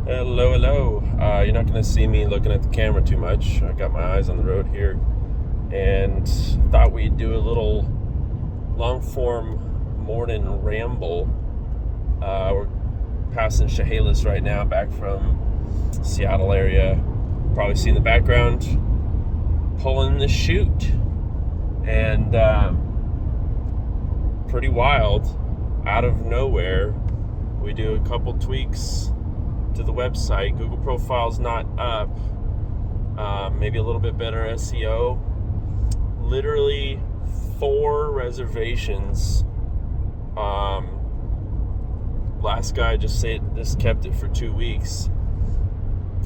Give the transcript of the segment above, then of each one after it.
Hello, hello. You're not going to see me looking at the camera too much. I got my eyes on the road here, and thought we'd do a little long-form morning ramble. We're passing Chehalis right now, back from Seattle area. Probably see in the background, pulling the chute, and pretty wild. Out of nowhere, we do a couple tweaks to the website. Google profile's not up. Maybe a little bit better SEO. Literally 4 reservations. Last guy just kept it for 2 weeks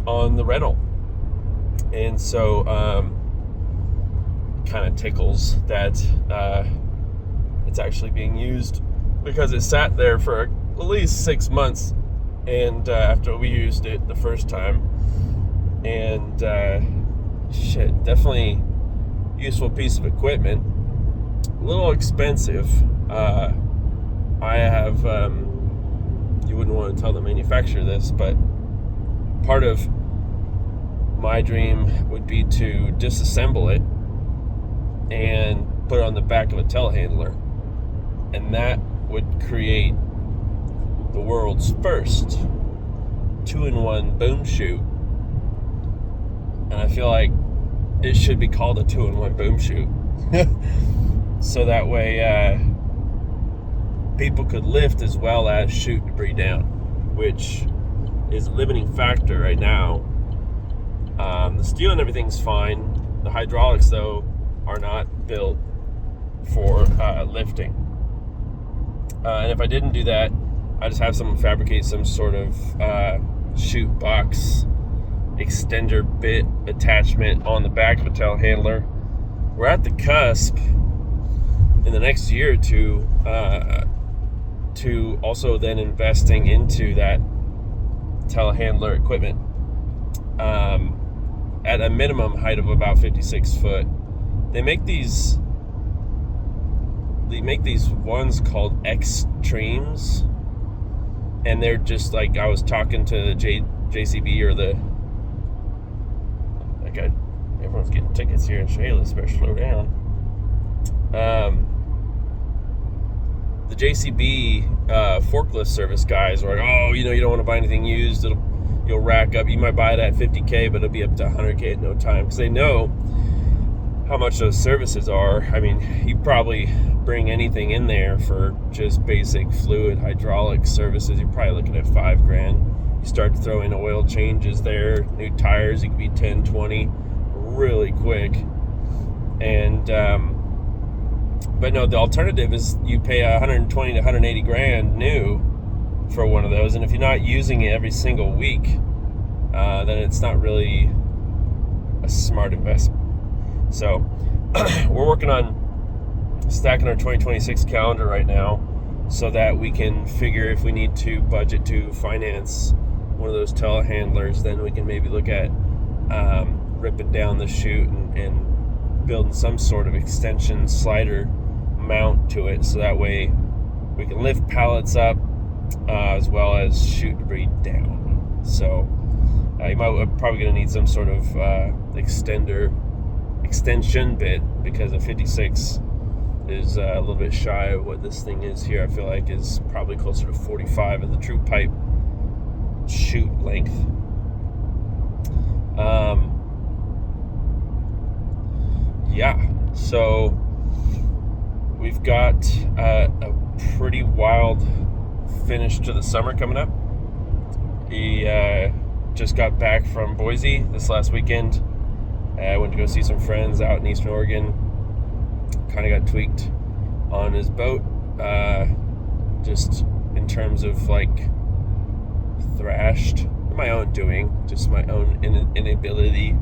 on the rental, and so kind of tickles that it's actually being used, because it sat there for at least 6 months. And after we used it the first time, and definitely useful piece of equipment. A little expensive. I have, you wouldn't want to tell the manufacturer this, but part of my dream would be to disassemble it and put it on the back of a telehandler, and that would create the world's first 2-in-1 boom chute. And I feel like it should be called a 2-in-1 boom chute. So that way people could lift as well as shoot debris down, which is a limiting factor right now. The steel and everything's fine. The hydraulics, though, are not built for lifting. And if I didn't do that, I just have someone fabricate some sort of chute box extender bit attachment on the back of a telehandler. We're at the cusp in the next year or two to also then investing into that telehandler equipment at a minimum height of about 56 foot. They make these ones called Extremes. And they're just like, I was talking to the JCB or everyone's getting tickets here in Chehalis, better slow down. The JCB forklift service guys are like, oh, you don't want to buy anything used. You'll rack up. You might buy it at $50K, but it'll be up to $100K in no time, because they know how much those services are. I mean, you probably bring anything in there for just basic fluid hydraulic services, you're probably looking at $5,000. You start to throw in oil changes there, new tires, it could be 10, 20 really quick. And but no, the alternative is you pay 120 to 180 grand new for one of those, and if you're not using it every single week, then it's not really a smart investment. So we're working on stacking our 2026 calendar right now, so that we can figure if we need to budget to finance one of those telehandlers. Then we can maybe look at ripping down the chute and building some sort of extension slider mount to it, so that way we can lift pallets up as well as shoot debris down. So we're probably going to need some sort of extension bit, because a 56 is a little bit shy of what this thing is here. I feel like is probably closer to 45 of the true pipe chute length. So we've got a pretty wild finish to the summer coming up. We just got back from Boise this last weekend. I went to go see some friends out in Eastern Oregon. Kind of got tweaked on his boat, just in terms of like thrashed. My own doing, just my own inability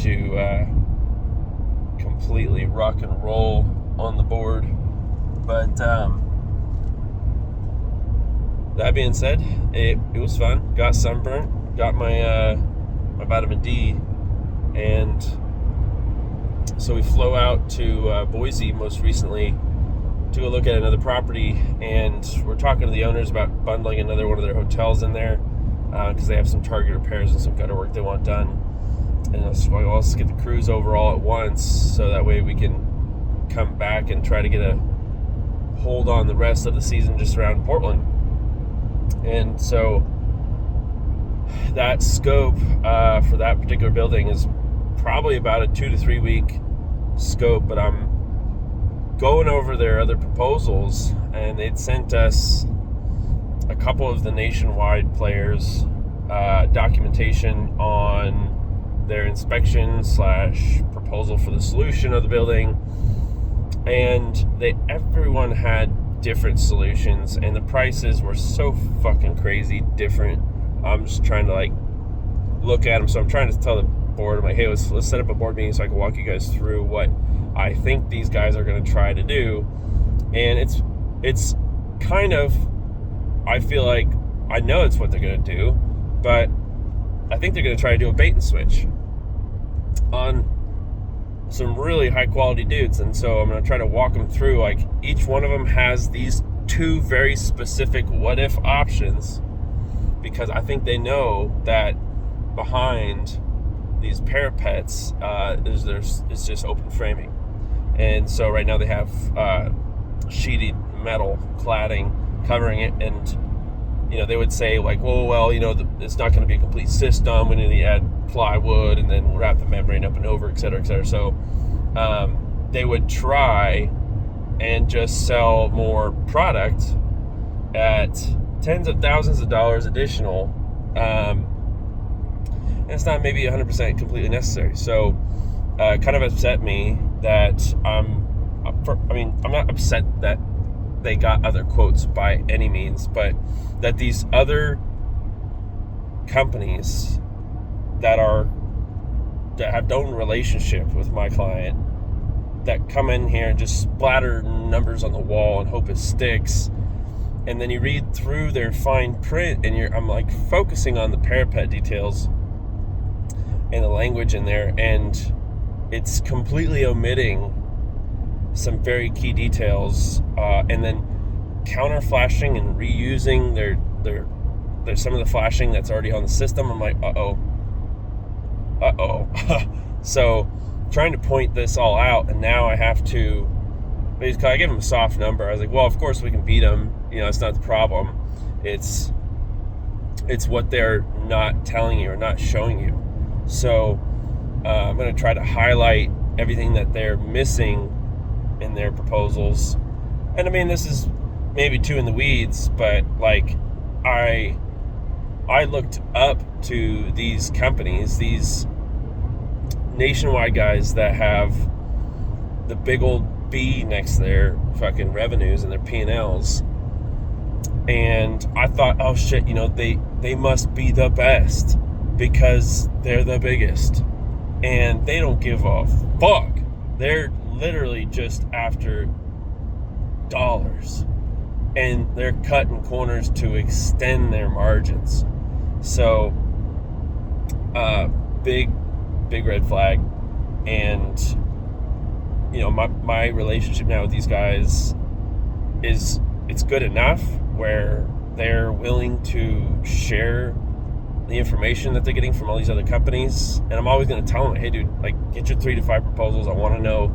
to completely rock and roll on the board. But that being said, it was fun. Got sunburnt, got my vitamin D, and so we flew out to Boise most recently to go look at another property, and we're talking to the owners about bundling another one of their hotels in there. because they have some target repairs and some gutter work they want done. And I was like, well, let's get the crews over all at once, so that way we can come back and try to get a hold on the rest of the season just around Portland. And so that scope for that particular building is probably about a 2 to 3 week scope, but I'm going over their other proposals, and they'd sent us a couple of the nationwide players documentation on their inspection / proposal for the solution of the building, and everyone had different solutions, and the prices were so fucking crazy different. I'm just trying to like look at them, so I'm trying to tell the board, I'm like, hey, let's set up a board meeting so I can walk you guys through what I think these guys are going to try to do. And it's kind of, I feel like I know it's what they're going to do, but I think they're going to try to do a bait and switch on some really high quality dudes. And so I'm going to try to walk them through, like, each one of them has these 2 very specific what if options, because I think they know that behind these parapets is just open framing. And so right now they have sheeted metal cladding covering it, and they would say like, well, it's not going to be a complete system. We need to add plywood and then wrap the membrane up and over, et cetera, et cetera. So they would try and just sell more product at tens of thousands of dollars additional, and it's not maybe 100% completely necessary. So kind of upset me that I'm not upset that they got other quotes by any means, but that these other companies that have no relationship with my client, that come in here and just splatter numbers on the wall and hope it sticks, and then you read through their fine print and I'm like focusing on the parapet details and the language in there, and it's completely omitting some very key details, and then counter flashing and reusing their some of the flashing that's already on the system. I'm like, uh-oh. So trying to point this all out, and now I have to basically, I give them a soft number. I was like, well, of course we can beat them, it's not the problem, it's what they're not telling you or not showing you. So I'm going to try to highlight everything that they're missing in their proposals. And I mean, this is maybe too in the weeds, but like I looked up to these companies, these nationwide guys that have the big old B next to their fucking revenues and their P&Ls, and I thought, oh shit, they must be the best because they're the biggest, and they don't give a fuck. They're literally just after dollars, and they're cutting corners to extend their margins. So big red flag. And my relationship now with these guys it's good enough where they're willing to share the information that they're getting from all these other companies. And I'm always going to tell them, hey dude, like, get your 3 to 5 proposals. I want to know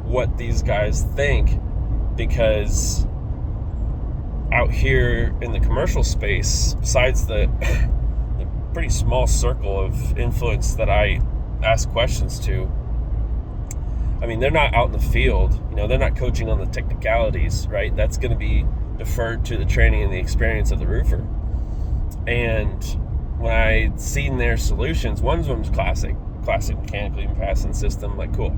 what these guys think, because out here in the commercial space, besides the pretty small circle of influence that I ask questions to, I mean, they're not out in the field, they're not coaching on the technicalities, right? That's going to be deferred to the training and the experience of the roofer. And when I seen their solutions, one of them's classic mechanically passing system, like, cool,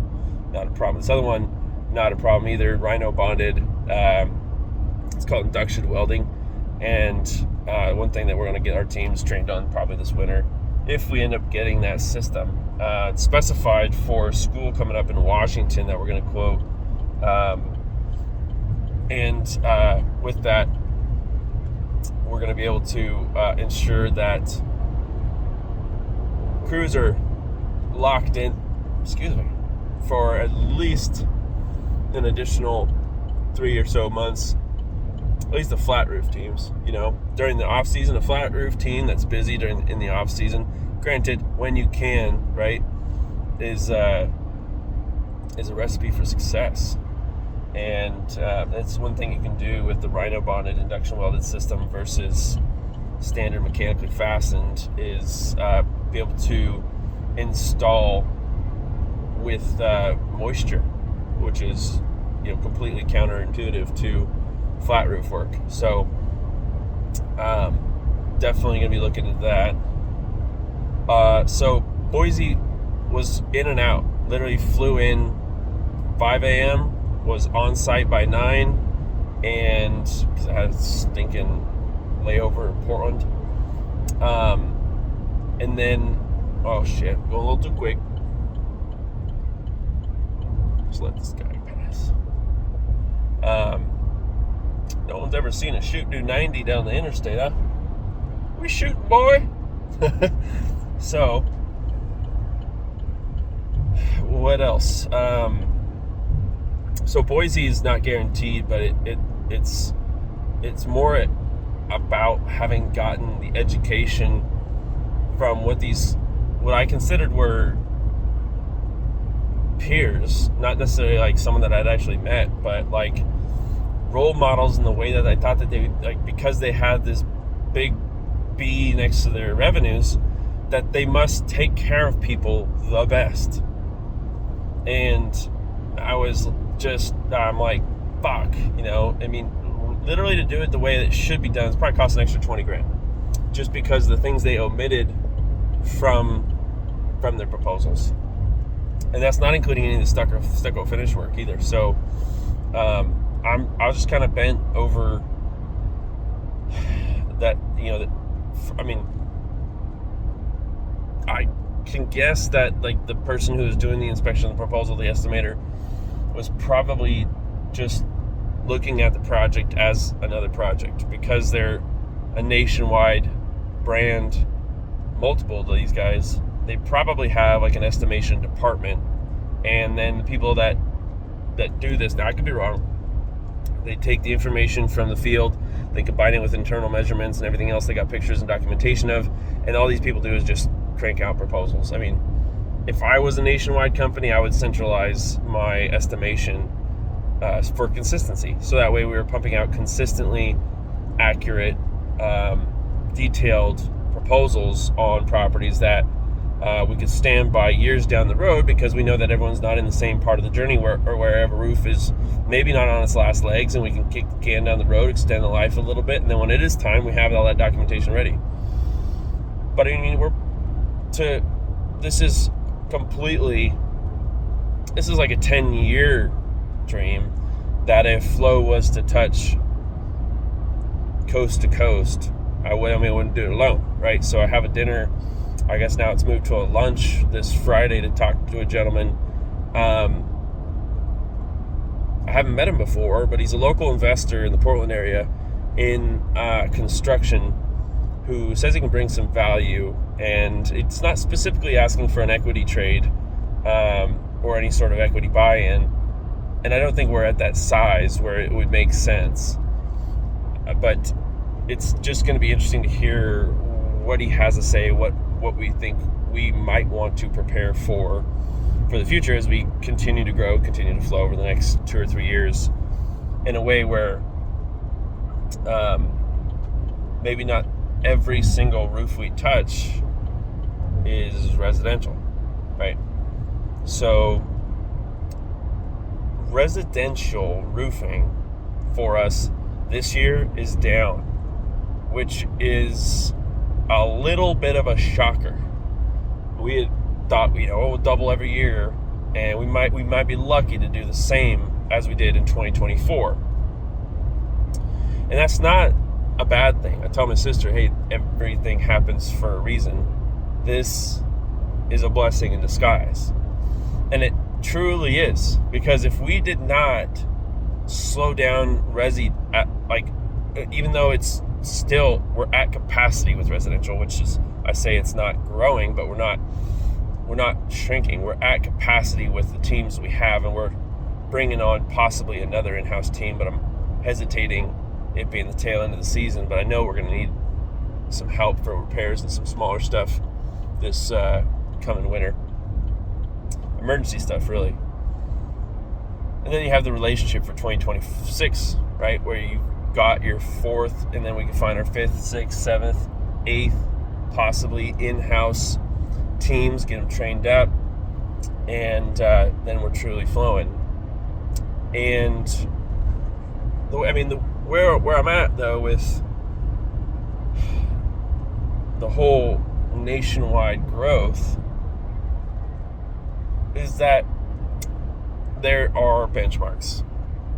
not a problem. This other one, not a problem either, rhino bonded. It's called induction welding. And one thing that we're going to get our teams trained on probably this winter, if we end up getting that system, it's specified for a school coming up in Washington that we're going to quote. With that, we're going to be able to ensure that crews are locked in, for at least an additional 3 or so months at least the flat roof teams, during the off season, a flat roof team that's busy in the off season, granted, when you can, right, is a recipe for success. And that's one thing you can do with the Rhino bonded induction welded system versus standard mechanically fastened is be able to install with moisture, which is completely counterintuitive to flat roof work. So definitely gonna be looking at that. So Boise was in and out, literally flew in 5 a.m., was on site by 9, and because I had a stinking layover in Portland. And then, oh shit, going a little too quick. Just let this guy pass. No one's ever seen a shoot do 90 down the interstate, huh? We shooting, boy. So, what else? So Boise is not guaranteed, but it's more about having gotten the education from what I considered were peers, not necessarily like someone that I'd actually met, but like role models in the way that I thought that they, like, because they had this big B next to their revenues, that they must take care of people the best. And I was just, I'm like, fuck, I mean, literally to do it the way that it should be done, it's probably cost an extra $20,000, just because the things they omitted from their proposals. And that's not including any of the stucco finish work either. So I was just kind of bent over that, I mean, I can guess that like the person who was doing the inspection of the proposal, the estimator, was probably just looking at the project as another project, because they're a nationwide brand, multiple of these guys. They probably have like an estimation department, and then the people that do this, now I could be wrong, they take the information from the field, they combine it with internal measurements and everything else they got pictures and documentation of, and all these people do is just crank out proposals. I mean, if I was a nationwide company, I would centralize my estimation for consistency, so that way we were pumping out consistently accurate, detailed proposals on properties that we could stand by years down the road, because we know that everyone's not in the same part of the journey where a roof is maybe not on its last legs, and we can kick the can down the road, extend the life a little bit, and then when it is time, we have all that documentation ready. But I mean, this is like a 10-year dream, that if flow was to touch coast to coast, I wouldn't do it alone, right? So I have a dinner, I guess now it's moved to a lunch this Friday to talk to a gentleman. I haven't met him before, but he's a local investor in the Portland area in construction, who says he can bring some value, and it's not specifically asking for an equity trade or any sort of equity buy-in, and I don't think we're at that size where it would make sense, but it's just going to be interesting to hear what he has to say, what we think we might want to prepare for the future as we continue to grow, continue to flow over the next 2 or 3 years in a way where maybe not every single roof we touch is residential, right? So residential roofing for us this year is down, which is a little bit of a shocker. We had thought, it would double every year, and we might be lucky to do the same as we did in 2024. And that's not a bad thing. I tell my sister, hey, everything happens for a reason. This is a blessing in disguise. And it truly is, because if we did not slow down resi, even though it's still, we're at capacity with residential, which is, I say it's not growing, but we're not shrinking. We're at capacity with the teams we have, and we're bringing on possibly another in-house team, but I'm hesitating it being the tail end of the season, but I know we're going to need some help for repairs and some smaller stuff this coming winter. Emergency stuff, really. And then you have the relationship for 2026, right, where you got your fourth, and then we can find our fifth, sixth, seventh, eighth, possibly in-house teams, get them trained up, and then we're truly flowing. And where I'm at though with the whole nationwide growth is that there are benchmarks.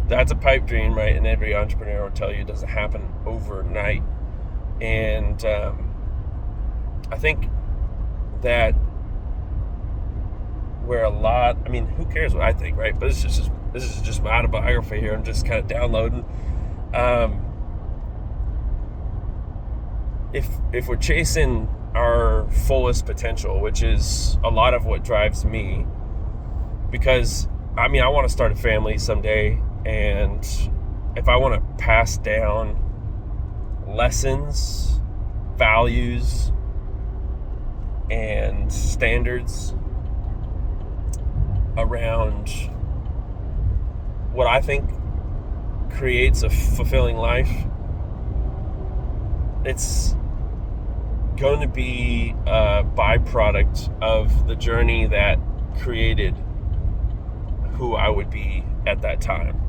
That's a pipe dream, right? And every entrepreneur will tell you it doesn't happen overnight. And I think that where a lot, who cares what I think, right? But this is just my autobiography here. I'm just kind of downloading. If we're chasing our fullest potential, which is a lot of what drives me, because I want to start a family someday, and if I want to pass down lessons, values, and standards around what I think creates a fulfilling life, it's going to be a byproduct of the journey that created who I would be at that time.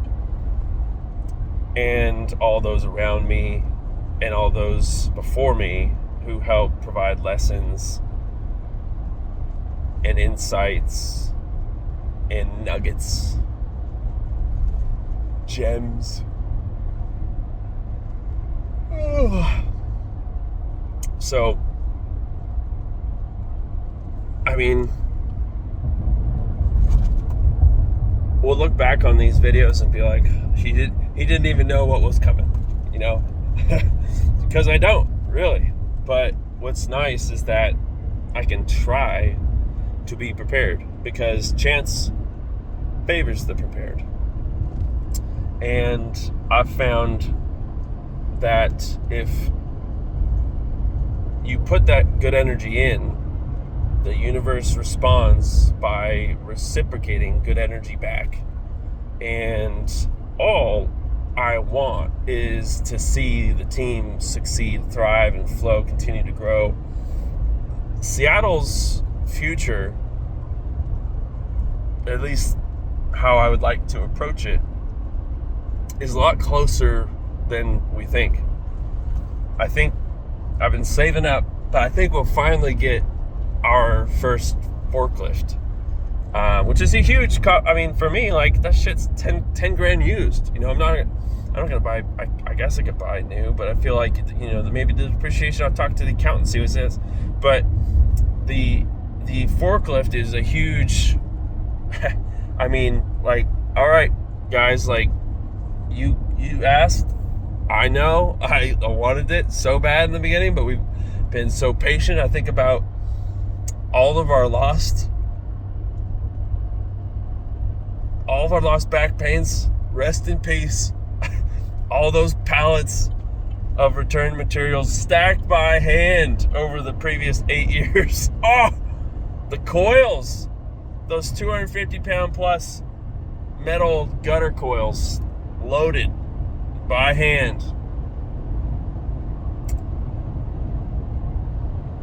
And all those around me and all those before me who helped provide lessons and insights and nuggets, gems. So, we'll look back on these videos and be like, he didn't even know what was coming, because I don't really. But what's nice is that I can try to be prepared, because chance favors the prepared. And I've found that if you put that good energy in, the universe responds by reciprocating good energy back. And all I want is to see the team succeed, thrive, and flow, continue to grow. Seattle's future, at least how I would like to approach it, is a lot closer than we think. I think I've been saving up, but I think we'll finally get our first forklift, which is a huge for me, like, that shit's 10 grand used. I'm not gonna buy, I guess I could buy new, but I feel like, maybe the depreciation, I'll talk to the accountant, see what it says. But the forklift is a huge all right, guys, like, you asked, I know I wanted it so bad in the beginning, but we've been so patient. I think about all of our lost back pains. Rest in peace. All those pallets of return materials stacked by hand over the previous 8 years. Oh, the coils, those 250-pound plus metal gutter coils loaded by hand.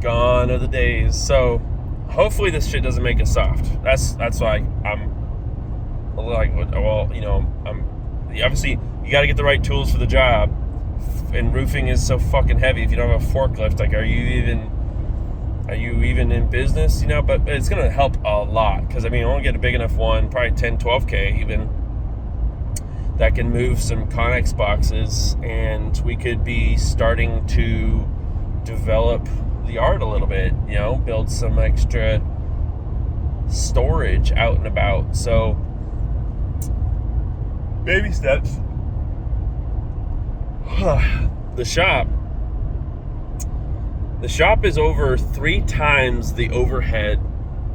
Gone are the days. So hopefully this shit doesn't make us soft. That's why I'm like, well, obviously you got to get the right tools for the job, and roofing is so fucking heavy. If you don't have a forklift, like, are you even in business? But it's gonna help a lot, because I want to get a big enough one, probably 10, 12K even, that can move some Connex boxes, and we could be starting to develop the art a little bit, build some extra storage out and about. So baby steps. The shop is over 3 times the overhead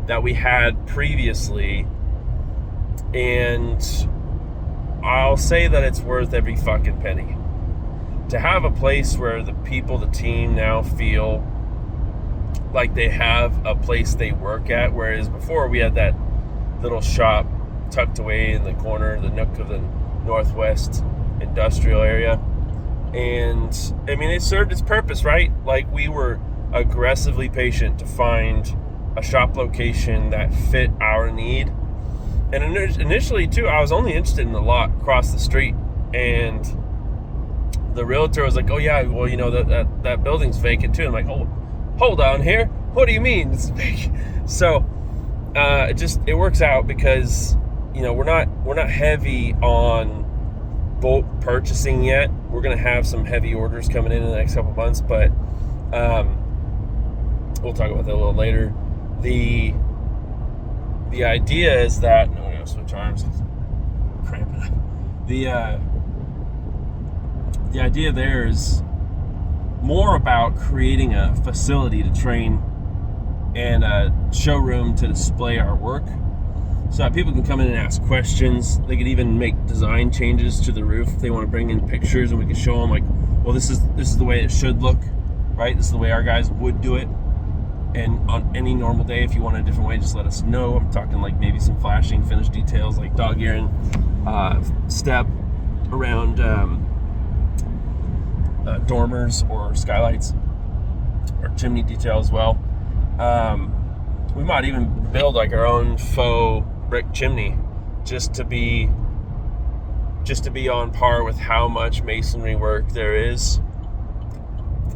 that we had previously, and I'll say that it's worth every fucking penny. to have a place where the people, the team now feel like they have a place they work at, whereas before we had that little shop tucked away in the corner, the nook of the Northwest industrial area. And I mean, it served its purpose, right? Like, we were aggressively patient to find a shop location that fit our need. And initially too, I was only interested in the lot across the street, and the realtor was like, oh yeah, well, you know, that building's vacant too. I'm like, hold on here, what do you mean it's vacant? So it works out because, you know, we're not heavy on bulk purchasing yet. We're going to have some heavy orders coming in the next couple months, but we'll talk about that a little later. The idea is that, no, I'm going to switch arms because I'm cramping up. The idea there is more about creating a facility to train and a showroom to display our work, so that people can come in and ask questions. They could even make design changes to the roof if they want to bring in pictures, and we can show them, like, well, this is the way it should look, right? This is the way our guys would do it. And on any normal day, if you want a different way, just let us know. I'm talking like maybe some flashing finish details, like dog ear and step around dormers or skylights, or chimney detail as well. We might even build like our own faux brick chimney, just to be on par with how much masonry work there is.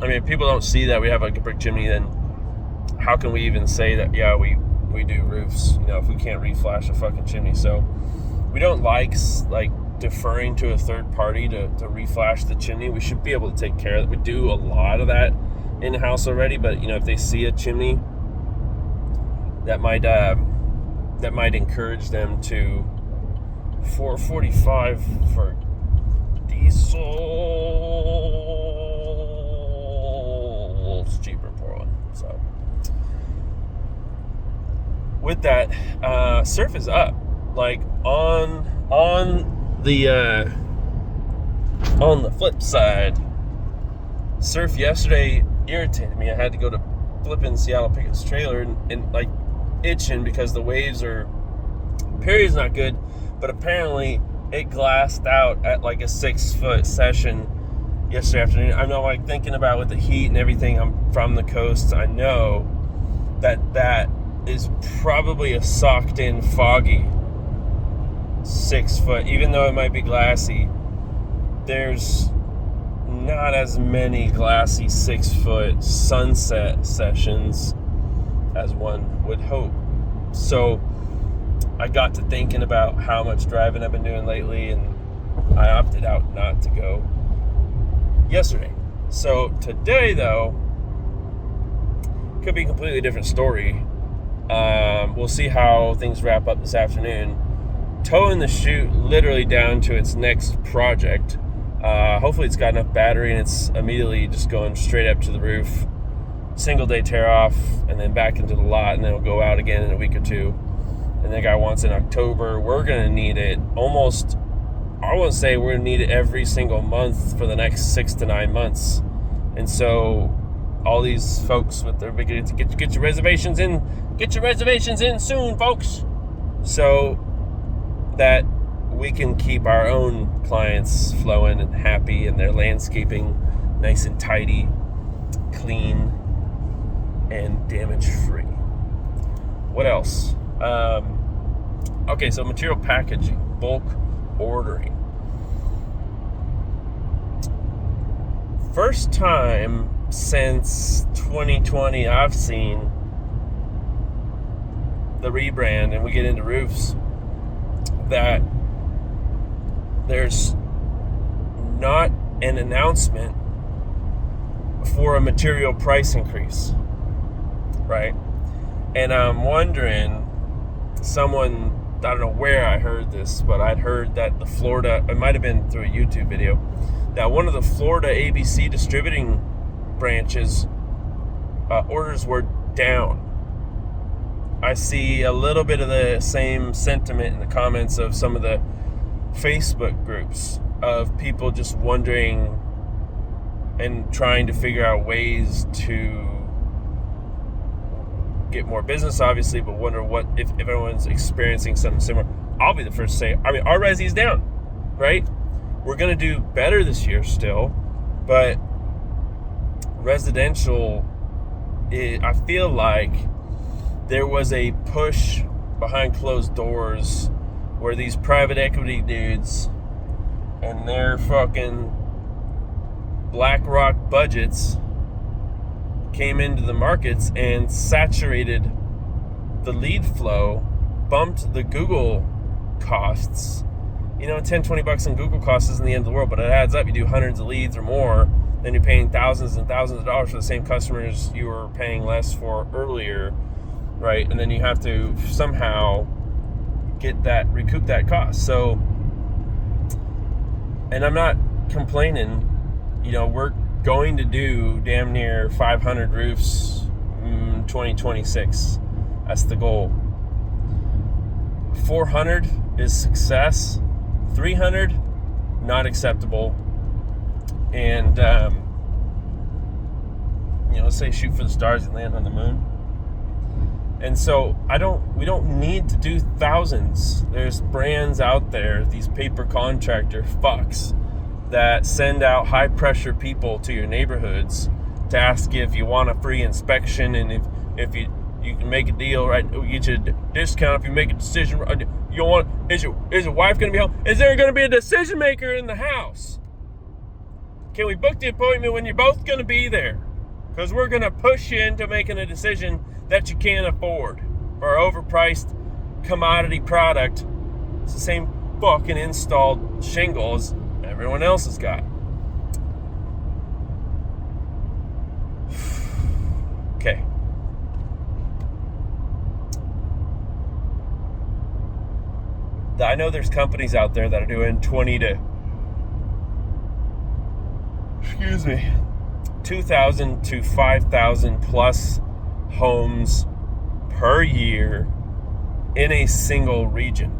I mean, if people don't see that we have like a brick chimney, then how can we even say that, yeah, we do roofs, you know, if we can't reflash a fucking chimney? So we don't like deferring to a third party to reflash the chimney. We should be able to take care of it. We do a lot of that in-house already, but, you know, if they see a chimney, that might encourage them to $445 for diesel. It's cheaper in Portland. So with that, surf is up. Like, on the flip side, surf yesterday irritated me. I had to go to flipping Seattle Pickett's trailer and like itching because the waves are, period's not good, but apparently it glassed out at like a 6-foot session yesterday afternoon. I'm not like thinking about with the heat and everything. I'm from the coast. I know that is probably a socked in foggy 6 foot. Even though it might be glassy, there's not as many glassy 6-foot sunset sessions as one would hope. So I got to thinking about how much driving I've been doing lately, and I opted out not to go yesterday. So today, though, could be a completely different story. We'll see how things wrap up this afternoon. Towing the chute literally down to its next project. Hopefully it's got enough battery and it's immediately just going straight up to the roof. Single day tear off and then back into the lot, and then it'll go out again in a week or two. And the guy wants in October. We're going to need it almost, I want to say we're going to need it every single month for the next 6 to 9 months. And so all these folks with their big, get your reservations in. Get your reservations in soon, folks. So that we can keep our own clients flowing and happy, and their landscaping nice and tidy, clean, and damage-free. What else? Okay, so material packaging, bulk ordering. First time since 2020 I've seen the rebrand, and we get into roofs, that there's not an announcement for a material price increase, right? And I'm wondering, someone, I don't know where I heard this, but I'd heard that the Florida, it might have been through a YouTube video, that one of the Florida ABC distributing branches orders were down. I see a little bit of the same sentiment in the comments of some of the Facebook groups of people just wondering and trying to figure out ways to get more business, obviously, but wonder what if everyone's experiencing something similar. I'll be the first to say, I mean, our resi's down, right? We're going to do better this year still, but residential, I feel like there was a push behind closed doors where these private equity dudes and their fucking BlackRock budgets came into the markets and saturated the lead flow, bumped the Google costs. You know, $10-20 in Google costs isn't the end of the world, but it adds up. You do hundreds of leads or more, then you're paying thousands and thousands of dollars for the same customers you were paying less for earlier, right? And then you have to somehow recoup that cost. So, and I'm not complaining, you know, we're going to do damn near 500 roofs 2026. That's the goal. 400 is success. 300, not acceptable. And, you know, let's say shoot for the stars and land on the moon. And so we don't need to do thousands. There's brands out there, these paper contractor fucks, that send out high pressure people to your neighborhoods to ask if you want a free inspection, and if you can make a deal, right? We'll get you a discount if you make a decision. You want is your wife going to be home? Is there going to be a decision maker in the house? Can we book the appointment when you're both going to be there? Because we're going to push you into making a decision that you can't afford for an overpriced commodity product. It's the same fucking installed shingle as everyone else has got. Okay. I know there's companies out there that are doing 2,000 to 5,000 plus homes per year in a single region.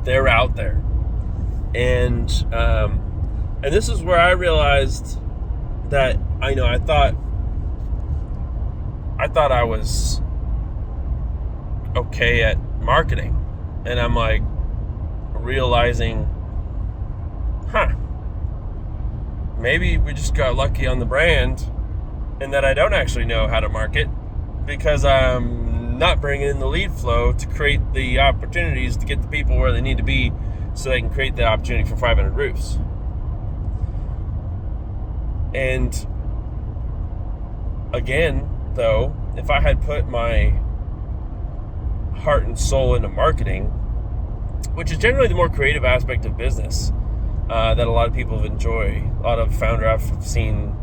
They're out there. And this is where I realized that I thought I was okay at marketing, and I'm like realizing, maybe we just got lucky on the brand, and that I don't actually know how to market because I'm not bringing in the lead flow to create the opportunities to get the people where they need to be so they can create the opportunity for 500 roofs. And again, though, if I had put my heart and soul into marketing, which is generally the more creative aspect of business that a lot of people enjoy, a lot of founders I've seen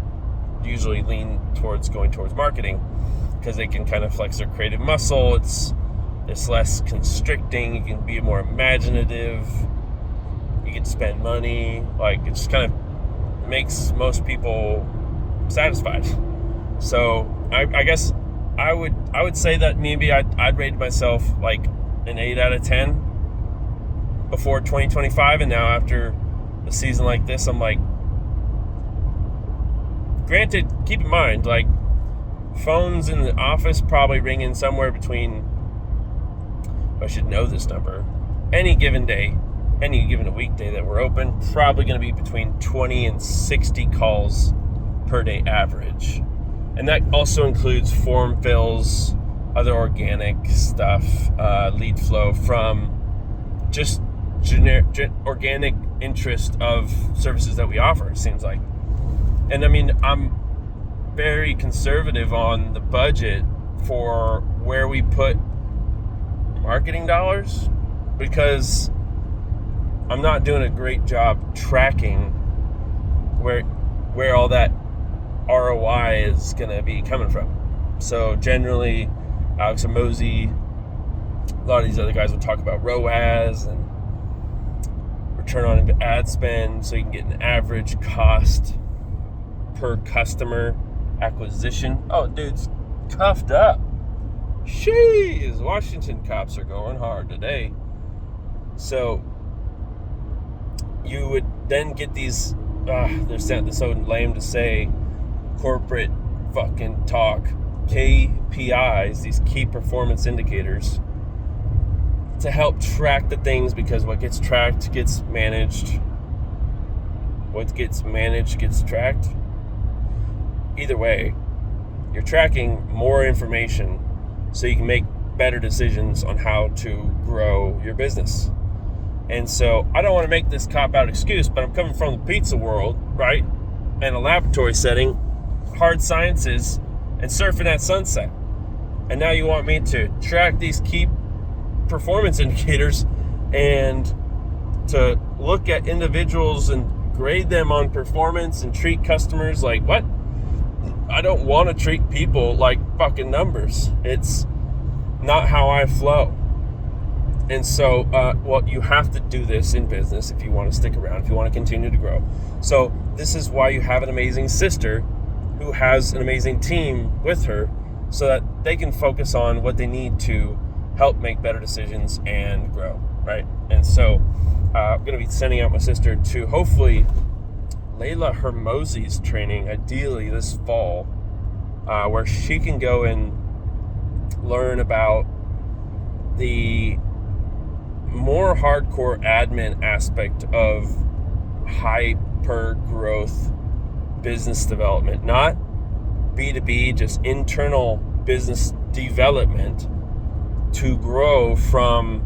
usually lean towards going towards marketing because they can kind of flex their creative muscle. It's less constricting. You can be more imaginative. You can spend money. Like, it just kind of makes most people satisfied. So I guess I would say that maybe I'd rate myself like an 8 out of 10 before 2025, and now after a season like this, I'm like, granted, keep in mind, like, phones in the office probably ring in somewhere between, I should know this number, any given day, any given weekday that we're open, probably going to be between 20 and 60 calls per day average. And that also includes form fills, other organic stuff, lead flow from just organic interest of services that we offer, it seems like. And I mean, I'm very conservative on the budget for where we put marketing dollars because I'm not doing a great job tracking where all that ROI is going to be coming from. So generally, Alex and Mosey, a lot of these other guys will talk about ROAS and return on ad spend, so you can get an average cost per customer acquisition. Oh, dude's cuffed up. Jeez, Washington cops are going hard today. So you would then get these they're so lame to say, corporate fucking talk, KPIs, these key performance indicators, to help track the things, because what gets tracked gets managed. What gets managed gets tracked. Either way, you're tracking more information so you can make better decisions on how to grow your business. And so I don't want to make this cop-out excuse, but I'm coming from the pizza world, right? And a laboratory setting, hard sciences, and surfing that sunset. And now you want me to track these key performance indicators and to look at individuals and grade them on performance and treat customers like what? I don't want to treat people like fucking numbers. It's not how I flow. And so, you have to do this in business if you want to stick around, if you want to continue to grow. So this is why you have an amazing sister who has an amazing team with her, so that they can focus on what they need to help make better decisions and grow, right? And so I'm going to be sending out my sister to hopefully Layla Hermosi's training, ideally this fall, where she can go and learn about the more hardcore admin aspect of hyper growth business development, not B2B, just internal business development to grow from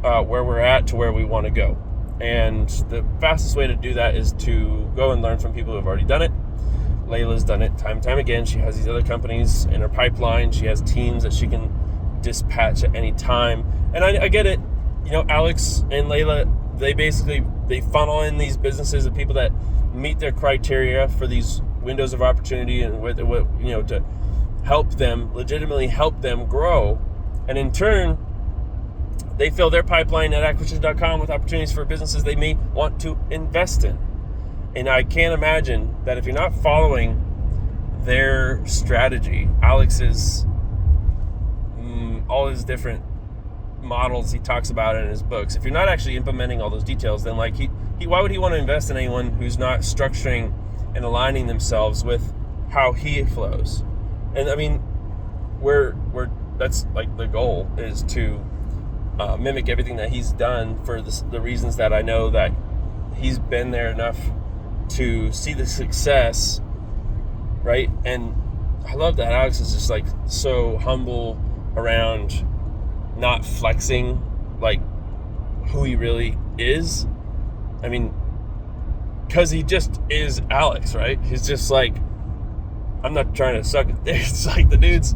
where we're at to where we want to go. And the fastest way to do that is to go and learn from people who have already done it. Layla's done it time and time again. She has these other companies in her pipeline. She has teams that she can dispatch at any time. And I get it. You know, Alex and Layla, they funnel in these businesses of people that meet their criteria for these windows of opportunity, and with to legitimately help them grow. And in turn, they fill their pipeline at acquisition.com with opportunities for businesses they may want to invest in. And I can't imagine that if you're not following their strategy, Alex's, all his different models he talks about in his books, if you're not actually implementing all those details, then like why would he want to invest in anyone who's not structuring and aligning themselves with how he flows? And I mean, that's like the goal is to mimic everything that he's done for the reasons that I know that he's been there enough to see the success, right? And I love that Alex is just like so humble around not flexing like who he really is. I mean, because he just is Alex, right? He's just like, I'm not trying to suck it. It's like the dude's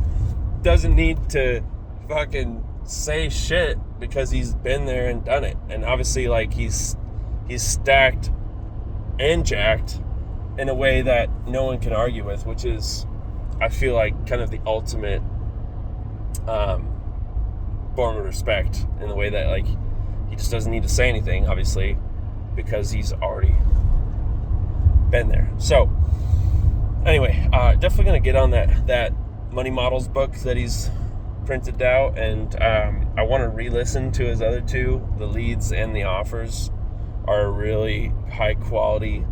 doesn't need to fucking say shit because he's been there and done it. And obviously, like, he's stacked and jacked in a way that no one can argue with, which is, I feel like, kind of the ultimate form of respect, in the way that, like, he just doesn't need to say anything, obviously, because he's already been there. So anyway, definitely gonna get on that Money Models book that he's printed out, and I want to re-listen to his other two. The leads and the offers are really high quality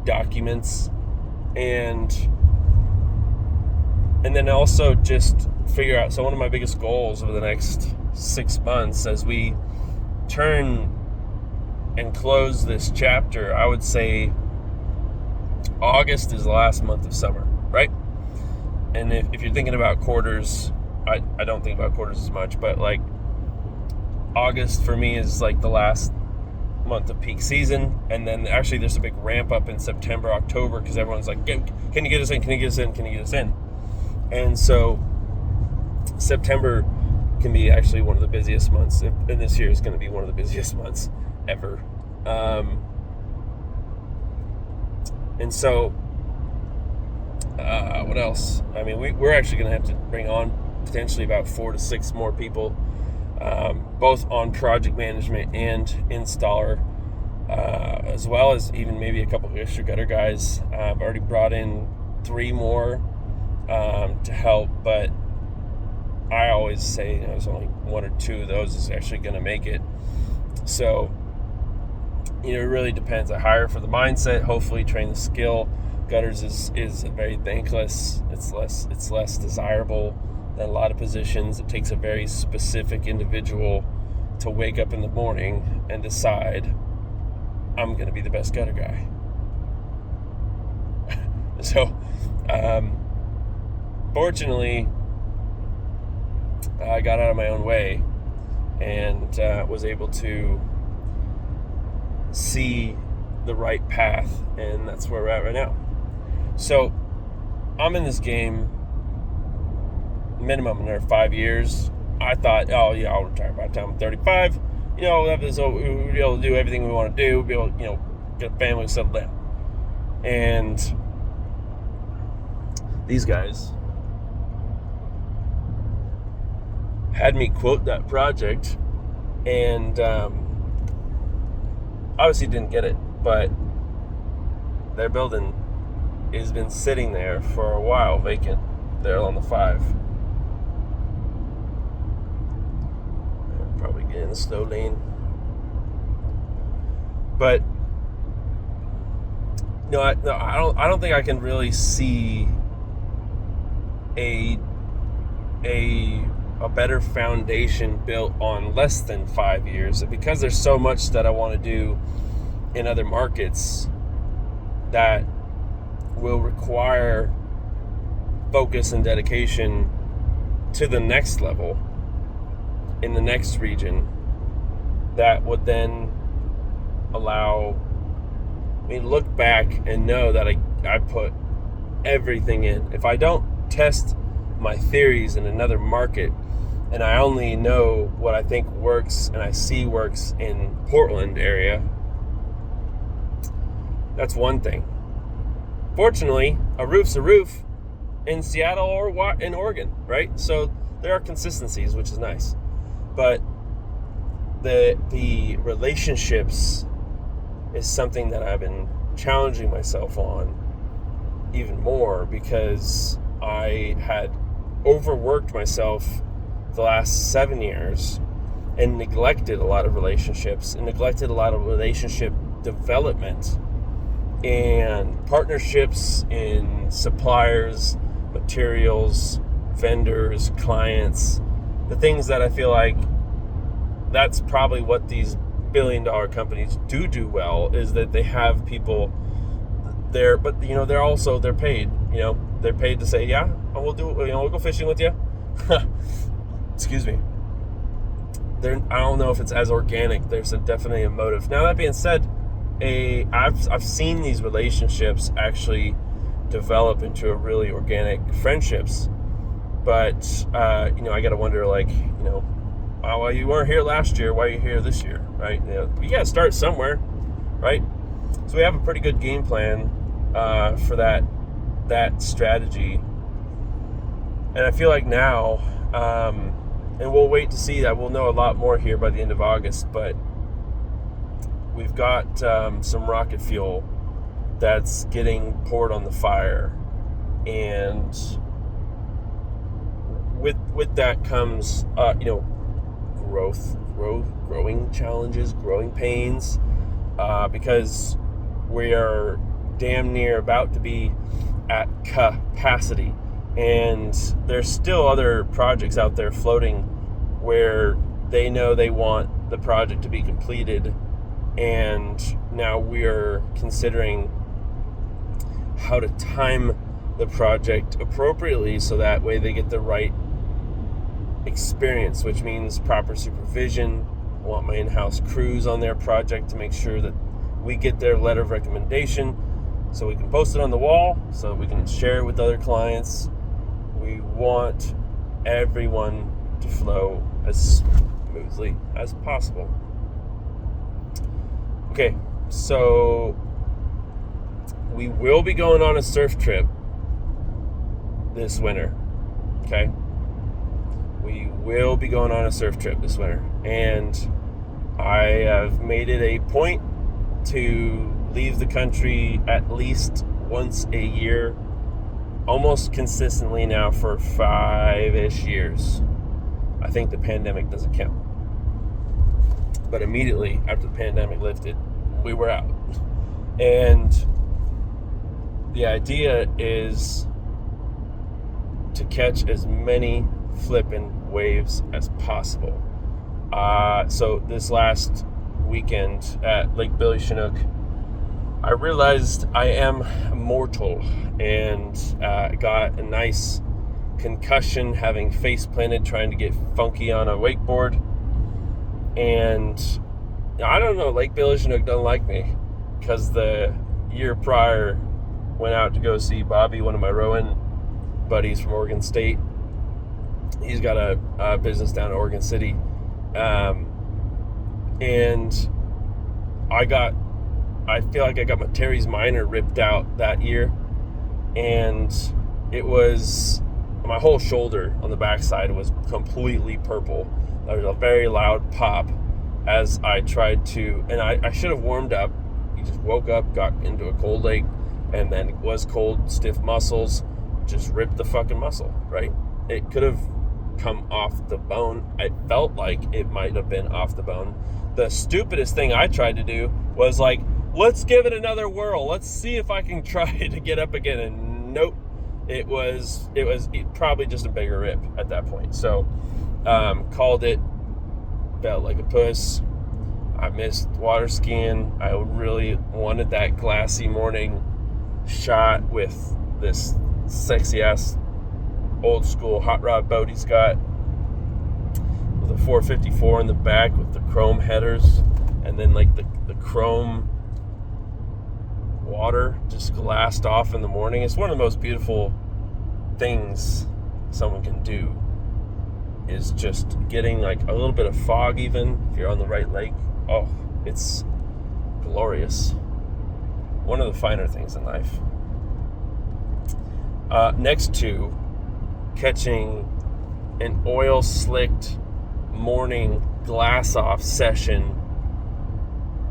documents, and then also just figure out. So one of my biggest goals over the next 6 months, as we turn and close this chapter, I would say August is the last month of summer, right? And if you're thinking about quarters, I don't think about quarters as much, but like August for me is like the last month of peak season. And then actually there's a big ramp up in September, October, because everyone's like, can you get us in? Can you get us in? Can you get us in? And so September can be actually one of the busiest months, and this year is going to be one of the busiest months ever. And so what else? I mean, we're actually going to have to bring on potentially about 4 to 6 more people, both on project management and installer, as well as even maybe a couple of extra gutter guys. I've already brought in 3 more to help, but I always say there's only 1 or 2 of those is actually going to make it. So it really depends. I hire for the mindset, hopefully train the skill. Gutters is very thankless. It's less desirable than a lot of positions. It takes a very specific individual to wake up in the morning and decide, I'm going to be the best gutter guy. So, fortunately, I got out of my own way and was able to see the right path, and that's where we're at right now. So, I'm in this game minimum another 5 years. I thought, I'll retire by the time I'm 35. We'll be able to do everything we want to do. Be able to, get a family, settle down. And these guys had me quote that project, and obviously didn't get it, but their building has been sitting there for a while, vacant. They're on the 5. They're probably getting the slow lane. But I don't think I can really see a better foundation built on less than 5 years, because there's so much that I want to do in other markets that will require focus and dedication to the next level in the next region that would then allow me to look back and know that I put everything in. If I don't test my theories in another market, and I only know what I think works and I see works in Portland area, that's one thing. Fortunately, a roof's a roof in Seattle or in Oregon, right? So there are consistencies, which is nice. But the relationships is something that I've been challenging myself on even more, because I had overworked myself the last 7 years and neglected a lot of relationships and neglected a lot of relationship development and partnerships in suppliers, materials, vendors, clients, the things that I feel like that's probably what these billion-dollar companies do well, is that they have people there, but they're paid. They're paid to say, yeah, we'll do it. We'll go fishing with you. Excuse me. I don't know if it's as organic. There's definitely a motive. Now, that being said, I've seen these relationships actually develop into a really organic friendships. But I got to wonder, well, you weren't here last year. Why are you here this year, right? You got to start somewhere, right? So we have a pretty good game plan for that strategy, and I feel like now, and we'll wait to see that. We'll know a lot more here by the end of August, but we've got some rocket fuel that's getting poured on the fire, and with that comes growing challenges, growing pains, because we are damn near about to be at capacity, and there's still other projects out there floating where they know they want the project to be completed, and now we're considering how to time the project appropriately so that way they get the right experience, which means proper supervision. I want my in-house crews on their project to make sure that we get their letter of recommendation so we can post it on the wall, so we can share it with other clients. We want everyone to flow as smoothly as possible. Okay, so we will be going on a surf trip this winter, okay? We will be going on a surf trip this winter, and I have made it a point to leave the country at least once a year, almost consistently now for 5-ish years. I think the pandemic doesn't count. But immediately after the pandemic lifted, we were out. And the idea is to catch as many flipping waves as possible. So this last weekend at Lake Billy Chinook, I realized I am mortal and got a nice concussion having face planted trying to get funky on a wakeboard. And I don't know, Lake Billy Chinook doesn't like me, because the year prior went out to go see Bobby, one of my rowing buddies from Oregon State. He's got a business down in Oregon City. And I feel like I got my teres minor ripped out that year. And it was, my whole shoulder on the backside was completely purple. There was a very loud pop as I tried to, and I should have warmed up. You just woke up, got into a cold lake, and then it was cold, stiff muscles, just ripped the fucking muscle, right? It could have come off the bone. I felt like it might have been off the bone. The stupidest thing I tried to do was like, let's give it another whirl. Let's see if I can try to get up again. And nope, it was probably just a bigger rip at that point. So called it, felt like a puss. I missed water skiing. I really wanted that glassy morning shot with this sexy ass old school hot rod boat he's got with a 454 in the back with the chrome headers, and then like the chrome water just glassed off in the morning. It's one of the most beautiful things someone can do, is just getting like a little bit of fog, even if you're on the right lake. Oh, it's glorious. One of the finer things in life. Next to catching an oil slicked morning glass off session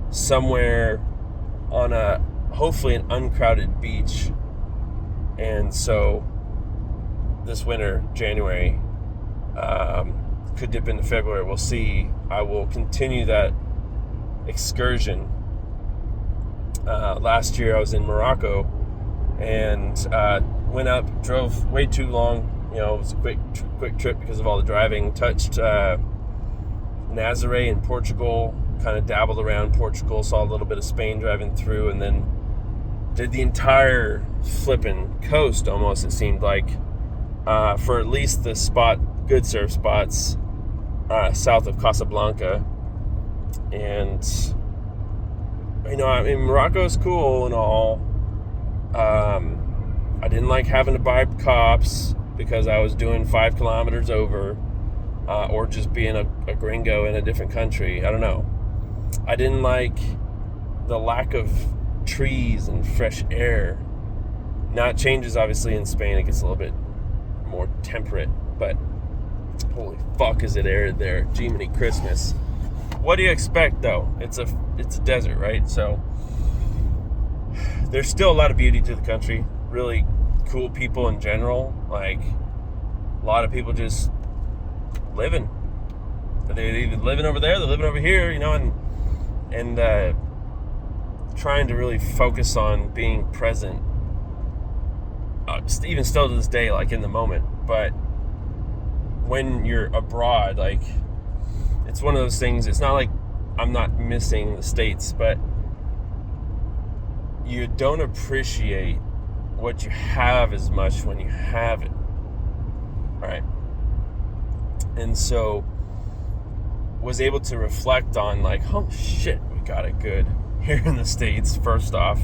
somewhere on a hopefully an uncrowded beach. And so this winter, January, could dip into February, we'll see. I will continue that excursion. Last year I was in Morocco and went up, drove way too long. You know, it was a quick trip because of all the driving. Touched Nazaré in Portugal, kind of dabbled around Portugal, saw a little bit of Spain driving through, and then did the entire flipping coast almost, it seemed like, for at least the good surf spots south of Casablanca. And you know, I mean, Morocco is cool and all. I didn't like having to buy cops because I was doing 5 kilometers over, or just being a gringo in a different country. I don't know. I didn't like the lack of trees and fresh air. Now it changes, obviously, in Spain. It gets a little bit more temperate, but holy fuck is it arid there. Jiminy Christmas. What do you expect, though? It's a desert, right? So there's still a lot of beauty to the country. Really cool people in general. Like, a lot of people just living. They're either living over there, they're living over here, you know, and trying to really focus on being present. Even still to this day, like in the moment. But when you're abroad, like, it's one of those things. It's not like I'm not missing the States, but you don't appreciate what you have as much when you have it. All right. And so was able to reflect on, like, oh shit, we got it good here in the States, first off,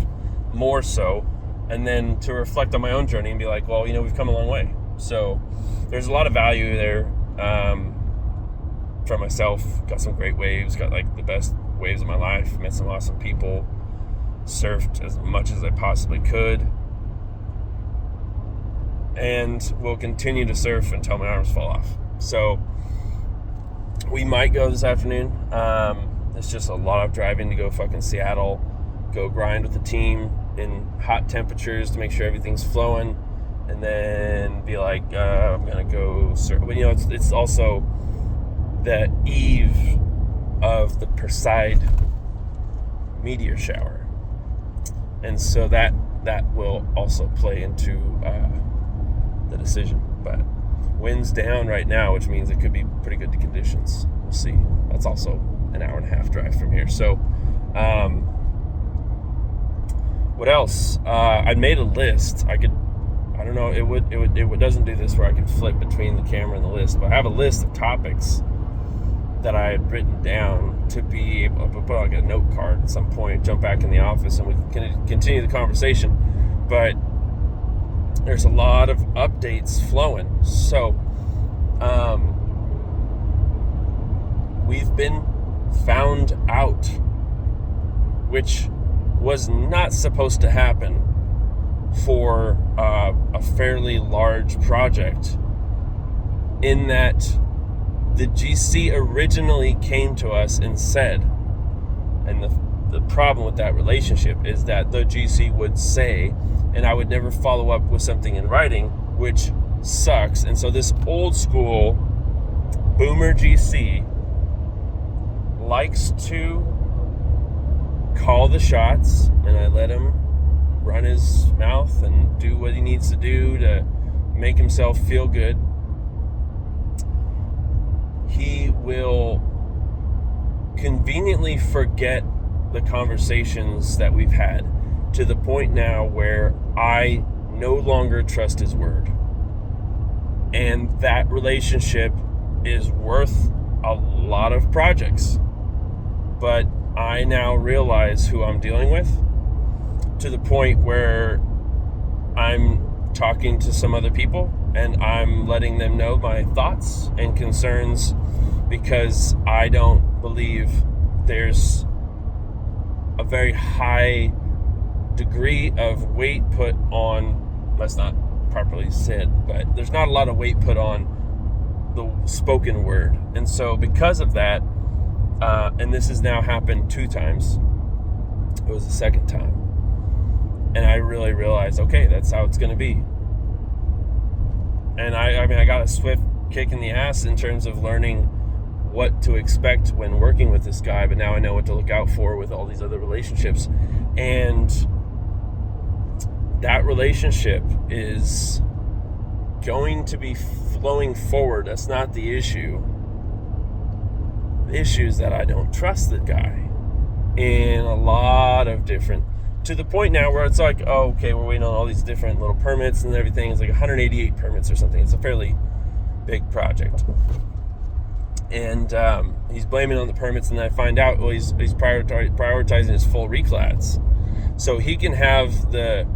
more so, and then to reflect on my own journey and be like, well, you know, we've come a long way. So there's a lot of value there for myself. Got some great waves, got like the best waves of my life, met some awesome people, surfed as much as I possibly could, and will continue to surf until my arms fall off. So we might go this afternoon. It's just a lot of driving to go fucking Seattle, go grind with the team in hot temperatures to make sure everything's flowing, and then be like, I'm gonna go surf. But, you know, it's also the eve of the Perseid meteor shower. And so that will also play into the decision. But wind's down right now, which means it could be pretty good conditions. We'll see. That's also an hour and a half drive from here. So what else? I made a list. I don't know, it doesn't do this where I can flip between the camera and the list, but I have a list of topics that I had written down to be able to put like a note card at some point, jump back in the office, and we can continue the conversation. But there's a lot of updates flowing. So we've been found out, which was not supposed to happen for a fairly large project, in that the GC originally came to us and said, and the problem with that relationship is that the GC would say, and I would never follow up with something in writing, which sucks. And so this old school boomer GC likes to call the shots, and I let him run his mouth and do what he needs to do to make himself feel good. He will conveniently forget the conversations that we've had, to the point now where I no longer trust his word. And that relationship is worth a lot of projects. But I now realize who I'm dealing with, to the point where I'm talking to some other people and I'm letting them know my thoughts and concerns, because I don't believe there's a very high degree of weight put on, that's not properly said, but there's not a lot of weight put on the spoken word. And so because of that, and this has now happened 2 times, it was the second time, and I really realized, okay, that's how it's going to be. And I mean, I got a swift kick in the ass in terms of learning what to expect when working with this guy, but now I know what to look out for with all these other relationships. And that relationship is going to be flowing forward. That's not the issue. The issue is that I don't trust the guy in a lot of different, to the point now where it's like, oh, okay, we're waiting on all these different little permits and everything. It's like 188 permits or something. It's a fairly big project. And he's blaming it on the permits, and then I find out, well, he's prioritizing his full reclads. So he can have the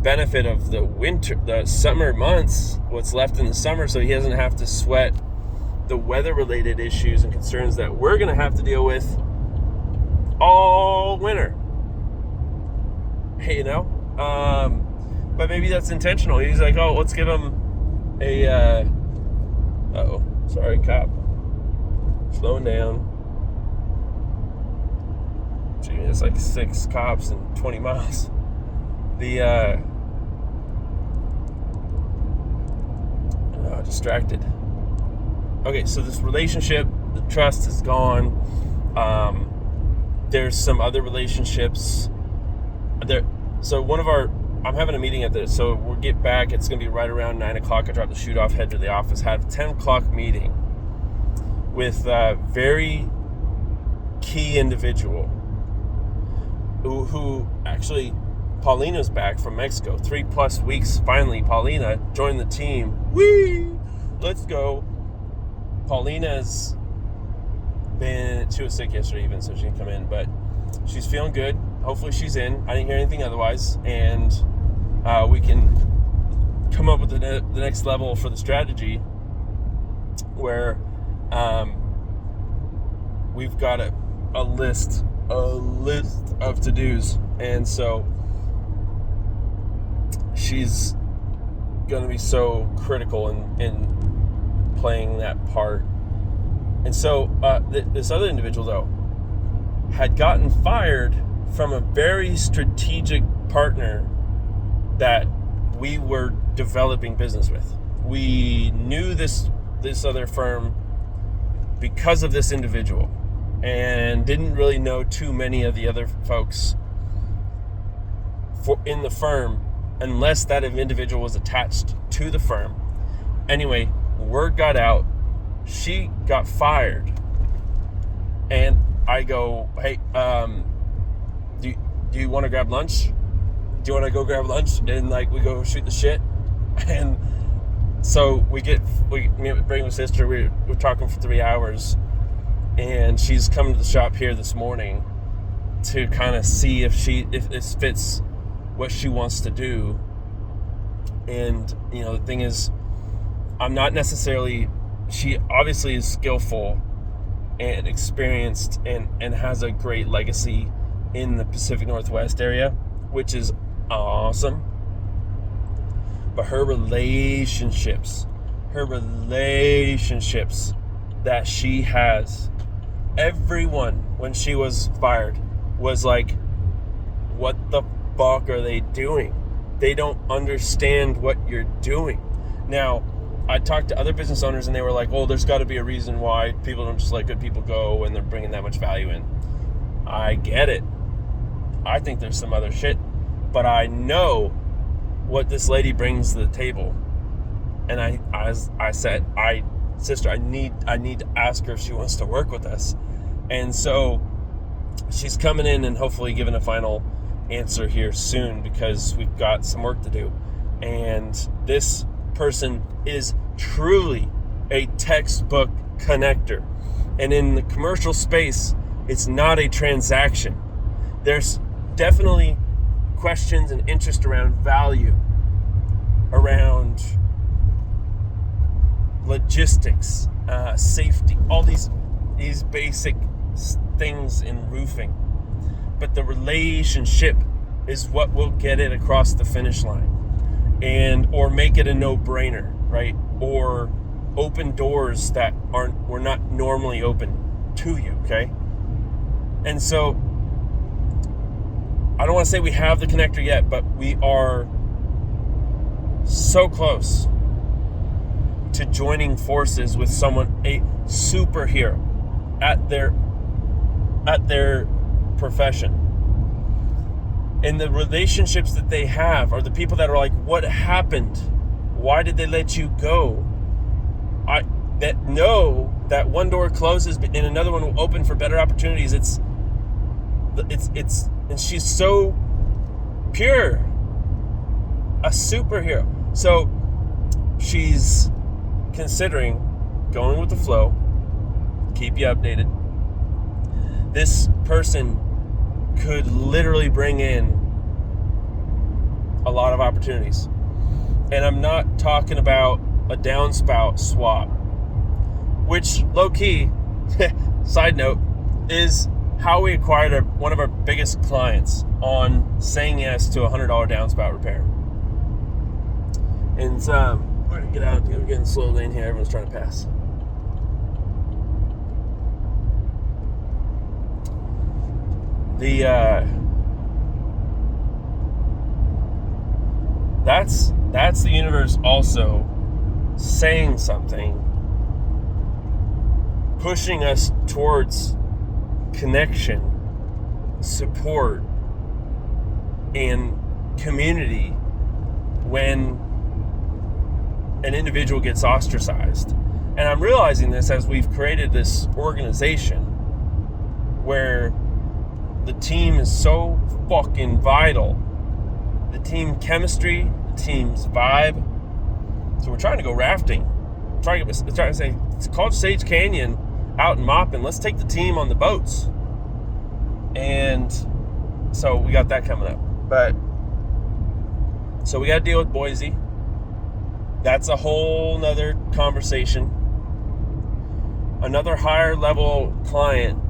benefit of the summer months, what's left in the summer, so he doesn't have to sweat the weather-related issues and concerns that we're going to have to deal with all winter. You know? But maybe that's intentional. He's like, oh, let's give him a... sorry, cop. Slowing down. Gee, it's like 6 cops and 20 miles. Distracted. Okay, so this relationship, the trust is gone. There's some other relationships there. So I'm having a meeting at this, so we'll get back. It's going to be right around 9 o'clock. I drop the shoot off, head to the office, have a 10 o'clock meeting with a very key individual who actually, Paulina's back from Mexico, 3+ weeks. Finally, Paulina joined the team. Whee! Let's go. Paulina's she was sick yesterday even, so she didn't come in, but she's feeling good. Hopefully she's in. I didn't hear anything otherwise, and we can come up with the next level for the strategy, where we've got a list of to-dos, and so she's going to be so critical in playing that part. And so this other individual, though, had gotten fired from a very strategic partner that we were developing business with. We knew this other firm because of this individual, and didn't really know too many of the other folks in the firm, unless that individual was attached to the firm. Anyway, word got out. She got fired. And I go, hey, do you want to grab lunch? Do you want to go grab lunch? And like, we go shoot the shit. And so me and my sister, we're talking for 3 hours. And she's coming to the shop here this morning to kind of see if this fits what she wants to do. And, the thing is, I'm not necessarily, she obviously is skillful and experienced and has a great legacy in the Pacific Northwest area, which is awesome. But her relationships that she has, everyone, when she was fired, was like, what the fuck are they doing? They don't understand what you're doing. Now, I talked to other business owners and they were like, well, there's got to be a reason why people don't just let good people go when they're bringing that much value in. I get it. I think there's some other shit, but I know what this lady brings to the table. And I said, sister, I need to ask her if she wants to work with us. And so she's coming in and hopefully giving a final answer here soon, because we've got some work to do. And this person is truly a textbook connector. And in the commercial space, it's not a transaction. There's definitely questions and interest around value, around logistics, safety, all these basic things in roofing. But the relationship is what will get it across the finish line, or make it a no-brainer, right? Or open doors that were not normally open to you, okay? And so I don't want to say we have the connector yet, but we are so close to joining forces with someone, a superhero at their profession. And the relationships that they have are the people that are like, what happened? Why did they let you go? That know that one door closes and another one will open for better opportunities. It's and she's so pure, a superhero. So she's considering going with the flow. Keep you updated. This person could literally bring in a lot of opportunities. And I'm not talking about a downspout swap, which low-key, side note, is how we acquired one of our biggest clients on saying yes to a $100 downspout repair. And we're going to get out. We're getting a slow lane here. Everyone's trying to pass. That's the universe also saying something, pushing us towards connection, support, and community when an individual gets ostracized. And I'm realizing this as we've created this organization where the team is so fucking vital. The team chemistry, the team's vibe. So we're trying to go rafting. Trying to say, it's called Sage Canyon out in Moppin. Let's take the team on the boats. And so we got that coming up. But so we got to deal with Boise. That's a whole nother conversation. Another higher level client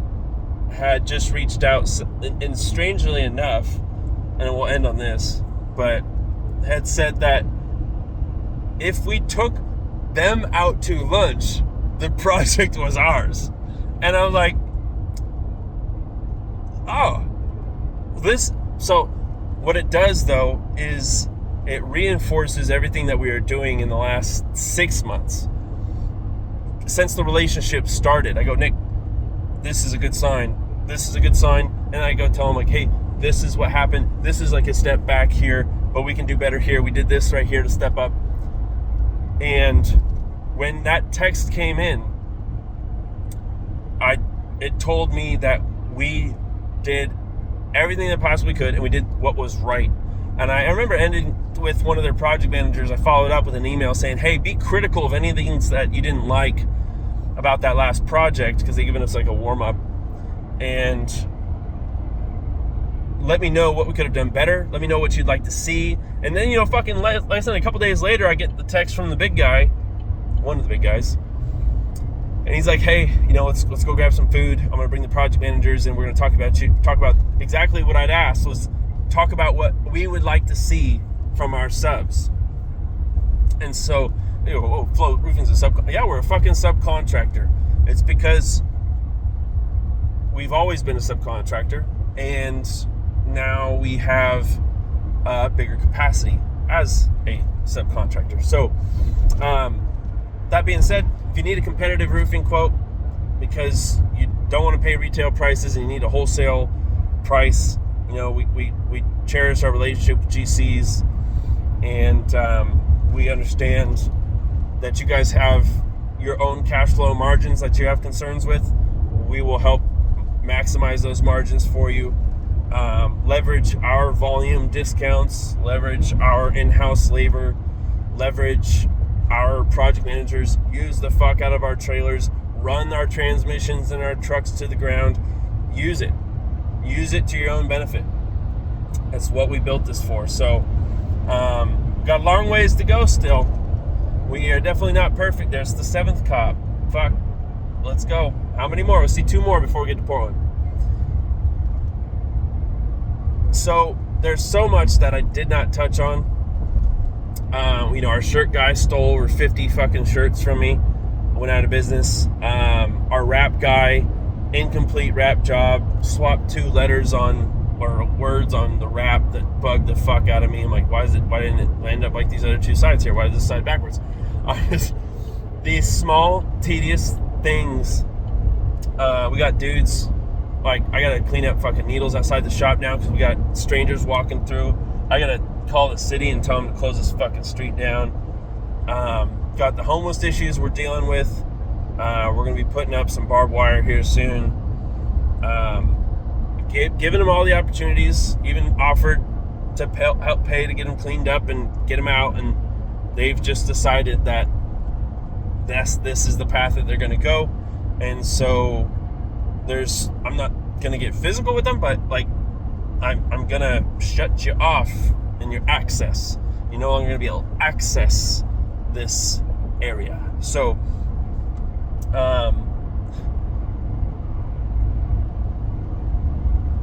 had just reached out, and strangely enough, and we'll end on this, but had said that if we took them out to lunch, the project was ours. And I'm like, so what it does though is it reinforces everything that we are doing in the last 6 months since the relationship started. I go, Nick, this is a good sign. This is a good sign. And I go tell him like, hey, this is what happened. This is like a step back here, but we can do better here. We did this right here to step up. And when that text came in, it told me that we did everything that possibly could, and we did what was right. And I remember ending with one of their project managers. I followed up with an email saying, hey, be critical of any things that you didn't like about that last project, because they given us like a warm-up, and let me know what we could have done better. Let me know what you'd like to see. And then, you know, fucking less than a couple days later, I get the text from the big guy, one of the big guys, and he's like, hey, you know, let's go grab some food. I'm gonna bring the project managers, and we're gonna talk about exactly what I'd asked, was talk about what we would like to see from our subs. And so, you know, Float Roofing's a we're a fucking subcontractor. It's because we've always been a subcontractor, and now we have a bigger capacity as a subcontractor. So, that being said, if you need a competitive roofing quote because you don't want to pay retail prices and you need a wholesale price, you know, we cherish our relationship with GCs, and we understand that you guys have your own cash flow margins that you have concerns with. We will help maximize those margins for you. Leverage our volume discounts, leverage our in-house labor, leverage our project managers, use the fuck out of our trailers, run our transmissions and our trucks to the ground. Use it to your own benefit. That's what we built this for. So got a long ways to go still. We are definitely not perfect. There's the 7th cop. Fuck, let's go. How many more? We'll see 2 more before we get to Portland. So there's so much that I did not touch on. You know, our shirt guy stole over 50 fucking shirts from me. Went out of business. Our wrap guy, incomplete wrap job, swapped 2 letters or words on the wrap that bugged the fuck out of me. I'm like, why didn't it end up like these other 2 sides here? Why is this side backwards? These small, tedious things. We got dudes, like, I gotta clean up fucking needles outside the shop now because we got strangers walking through. I gotta call the city and tell them to close this fucking street down. Got the homeless issues we're dealing with. We're gonna be putting up some barbed wire here soon. Giving them all the opportunities, even offered to help pay to get them cleaned up and get them out, and they've just decided that this is the path that they're gonna go. And so I'm not gonna get physical with them, but like I'm gonna shut you off in your access. You're no longer gonna be able to access this area. So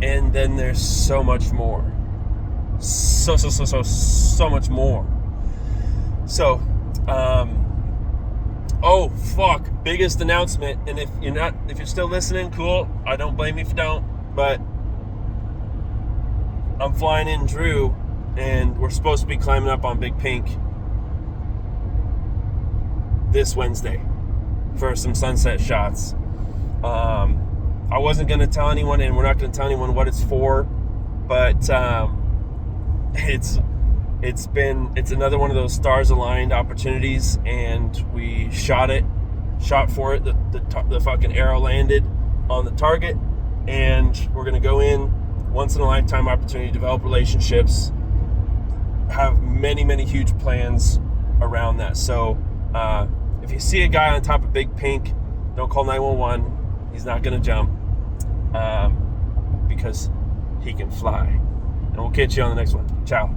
and then there's so much more. So much more. So oh fuck, biggest announcement. And if you're still listening, cool. I don't blame you if you don't, but I'm flying in Drew, and we're supposed to be climbing up on Big Pink this Wednesday for some sunset shots. I wasn't going to tell anyone, and we're not going to tell anyone what it's for, but it's another one of those stars aligned opportunities, and we shot for it. The fucking arrow landed on the target, and we're going to go in, once in a lifetime opportunity, develop relationships, have many, many huge plans around that. So if you see a guy on top of Big Pink, don't call 911. He's not going to jump because he can fly. And we'll catch you on the next one. Ciao.